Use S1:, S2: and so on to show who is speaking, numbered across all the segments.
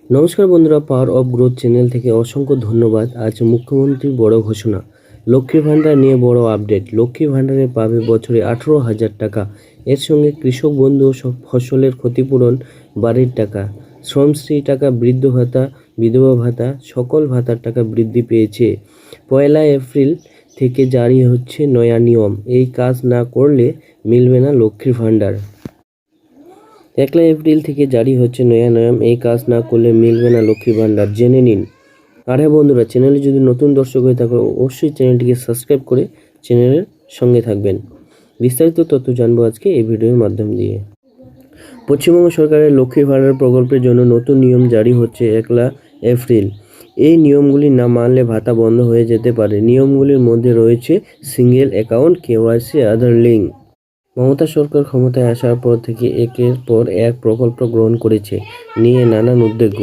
S1: নমস্কার বন্ধুরা, power of growth channel থেকে অসংখ্য ধন্যবাদ। আজ মুখ্যমন্ত্রীর বড় ঘোষণা, লক্ষ্মী ভাণ্ডার নিয়ে বড় আপডেট। লক্ষ্মী ভাণ্ডারে পাবে বছরে 18,000 টাকা। এর সঙ্গে কৃষক বন্ধু ফসলের ক্ষতিপূরণ, বাড়ির টাকা, শ্রমশ্রী টাকা, বৃদ্ধ ভাতা, বিধবা ভাতা, সকল ভাতার টাকা বৃদ্ধি পেয়েছে। 1 এপ্রিল থেকে জারি হচ্ছে নয়া নিয়ম। এই কাজ না করলে মিলবে না লক্ষ্মীর ভাণ্ডার। 1 এপ্রিল থেকে জারি হচ্ছে নয়া নিয়ম। এই কাজ না করলে মিলবে না লক্ষ্মী ভাণ্ডার, জেনে নিন। আর হ্যাঁ বন্ধুরা, চ্যানেলে যদি নতুন দর্শক হয়ে থাকো অবশ্যই চ্যানেলটিকে সাবস্ক্রাইব করে চ্যানেলের সঙ্গে থাকবেন। বিস্তারিত তথ্য জানবো আজকে এই ভিডিওর মাধ্যম দিয়ে। পশ্চিমবঙ্গ সরকারের লক্ষ্মী ভাণ্ডার প্রকল্পের জন্য নতুন নিয়ম জারি হচ্ছে 1 এপ্রিল। এই নিয়মগুলি না মানলে ভাতা বন্ধ হয়ে যেতে পারে। নিয়মগুলির মধ্যে রয়েছে সিঙ্গেল অ্যাকাউন্ট, কেওয়াইসি, আধার লিঙ্ক। মমতা সরকার ক্ষমতায় আসার পর থেকে একের পর এক প্রকল্প গ্রহণ করেছে, নিয়ে নানান উদ্যোগ।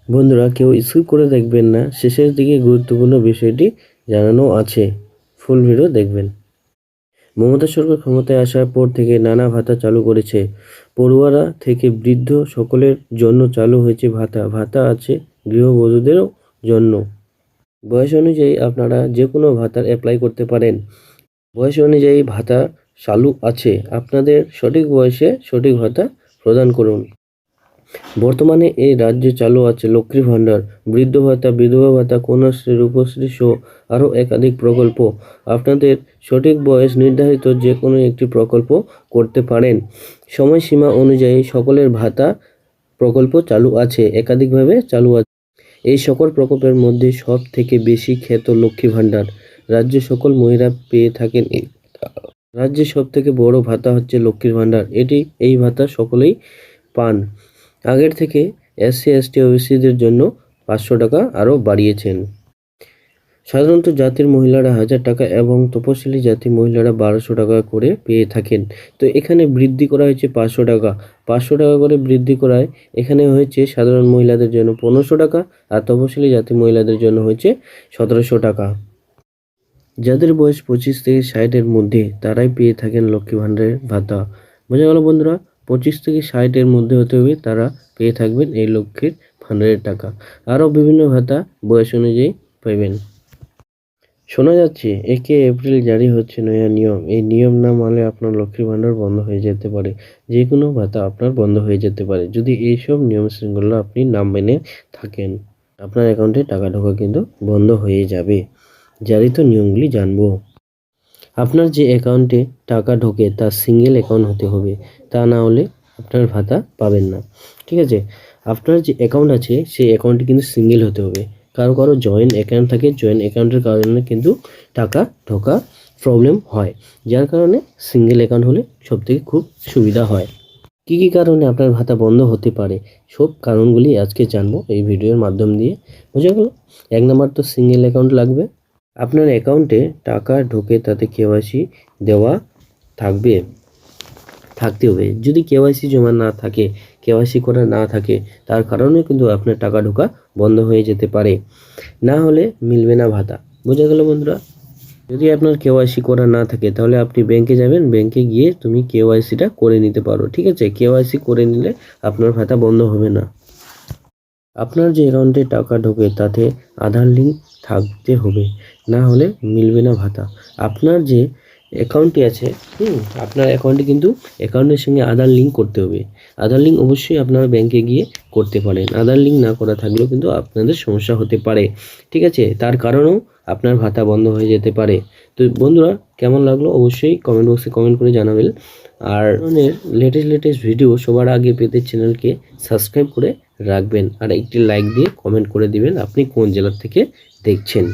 S1: বন্ধুরা, কেউ স্কিপ করে দেখবেন না, শেষের দিকে গুরুত্বপূর্ণ বিষয়টি জানানো আছে। ফুল ভিডিও দেখবেন। মমতা সরকার ক্ষমতায় আসার পর থেকে নানা ভাতা চালু করেছে। পড়ুয়ারা থেকে বৃদ্ধ সকলের জন্য চালু হয়েছে ভাতা। ভাতা আছে গৃহবধূদের জন্য। বয়স অনুযায়ী আপনারা যে কোনো ভাতার অ্যাপ্লাই করতে পারেন। বয়স অনুযায়ী ভাতা চালু আছে। আপনাদের সঠিক বয়সে সঠিক ভাতা প্রদান করুন। বর্তমানে এই রাজ্যে চালু আছে লক্ষ্মী ভাণ্ডার, বৃদ্ধ ভাতা, বিধবা ভাতা, কন্যাশ্রী, রূপশ্রী সহ আরও একাধিক প্রকল্প। আপনাদের সঠিক বয়স নির্ধারিত যে কোনো একটি প্রকল্প করতে পারেন। সময়সীমা অনুযায়ী সকলের ভাতা প্রকল্প চালু আছে, একাধিকভাবে চালু আছে। এই সকল প্রকল্পের মধ্যে সব থেকে বেশি খ্যাত লক্ষ্মী ভাণ্ডার। রাজ্যে সকল মহিলা পেয়ে থাকেন। রাজ্যে সব থেকে বড় ভাতা হচ্ছে লক্ষ্মীর ভাণ্ডার। এই ভাতা সকলেই পান। আগের থেকে SC, ST, OBCদের জন্য 500 টাকা আরও বাড়িয়েছেন। সাধারণত জাতির মহিলারা 1000 টাকা এবং তপশিলি জাতি মহিলারা 1200 টাকা করে পেয়ে থাকেন। তো এখানে বৃদ্ধি করা হয়েছে 500 টাকা। 500 টাকা করে বৃদ্ধি করায় এখানে হয়েছে সাধারণ মহিলাদের জন্য 1500 টাকা আর তপশিলি জাতি মহিলাদের জন্য হয়েছে 1700 টাকা। যাদের বয়স 25 থেকে 60-এর মধ্যে তারাই পেয়ে থাকেন লক্ষ্মী ভাণ্ডারের ভাতা। বোঝা গেল বন্ধুরা? 25 থেকে 60-এর মধ্যে হতে হবে, তারা পেয়ে থাকবেন এই লক্ষ্মীর ভাণ্ডারের টাকা। আরও বিভিন্ন ভাতা বয়স অনুযায়ী পাবেন। শোনা যাচ্ছে 1 এপ্রিল জারি হচ্ছে নয়া নিয়ম। এই নিয়ম না মানলে আপনার লক্ষ্মী ভাণ্ডার বন্ধ হয়ে যেতে পারে। যে কোনো ভাতা আপনার বন্ধ হয়ে যেতে পারে যদি এইসব নিয়ম শৃঙ্খলা আপনি না মেনে থাকেন। আপনার অ্যাকাউন্টে টাকা ঢোকা কিন্তু বন্ধ হয়ে যাবে। জারিত নিয়মগুলি জানবো। আপনার যে অ্যাকাউন্টে টাকা ঢোকে তা সিঙ্গেল অ্যাকাউন্ট হতে হবে, তা না হলে আপনার ভাতা পাবেন না। ঠিক আছে? আপনার যে অ্যাকাউন্ট আছে সেই অ্যাকাউন্টটি কিন্তু সিঙ্গেল হতে হবে। কারো কারো জয়েন্ট অ্যাকাউন্ট থাকে, জয়েন্ট অ্যাকাউন্টের কারণে কিন্তু টাকা ঢোকা প্রবলেম হয়, যার কারণে সিঙ্গেল অ্যাকাউন্ট হলে সবথেকে খুব সুবিধা হয়। কী কী কারণে আপনার ভাতা বন্ধ হতে পারে, সব কারণগুলি আজকে জানবো এই ভিডিওর মাধ্যম দিয়ে। বোঝা গেল? 1 নম্বর তো সিঙ্গেল অ্যাকাউন্ট লাগবে। আপনার অ্যাকাউন্টে টাকা ঢোকে তাতে কেওয়াইসি দেওয়া থাকতে হবে। যদি কেওয়াইসি জমা না থাকে, কেওয়াইসি করা না থাকে, তার কারণে কিন্তু আপনার টাকা ঢোকা বন্ধ হয়ে যেতে পারে। না হলে মিলবে না ভাতা। বোঝা গেল বন্ধুরা? যদি আপনার কেওয়াইসি করা না থাকে তাহলে আপনি ব্যাংকে যাবেন, ব্যাংকে গিয়ে তুমি কেওয়াইসিটা করে নিতে পারো। ঠিক আছে? কেওয়াইসি করে নিলে আপনার ভাতা বন্ধ হবে না। আপনার যে অ্যাকাউন্টে টাকা ঢোকে তাতে আধার লিঙ্ক থাকতে হবে, না হলে মিলবে না ভাতা। আপনার যে অ্যাকাউন্টটি আছে আপনার অ্যাকাউন্টে কিন্তু অ্যাকাউন্টের সঙ্গে আধার লিঙ্ক করতে হবে। আধার লিঙ্ক অবশ্যই আপনারা ব্যাংকে গিয়ে করতে পারেন। আধার লিঙ্ক না করা থাকলেও কিন্তু আপনাদের সমস্যা হতে পারে। ঠিক আছে? তার কারণেও আপনার ভাতা বন্ধ হয়ে যেতে পারে। তো বন্ধুরা, কেমন লাগলো অবশ্যই কমেন্ট বক্সে কমেন্ট করে জানাবেন। আর লেটেস্ট ভিডিও সবার আগে পেতে চ্যানেলকে সাবস্ক্রাইব করে রাখবেন আর একটি লাইক দিয়ে কমেন্ট করে দিবেন আপনি কোন জেলা থেকে দেখছেন।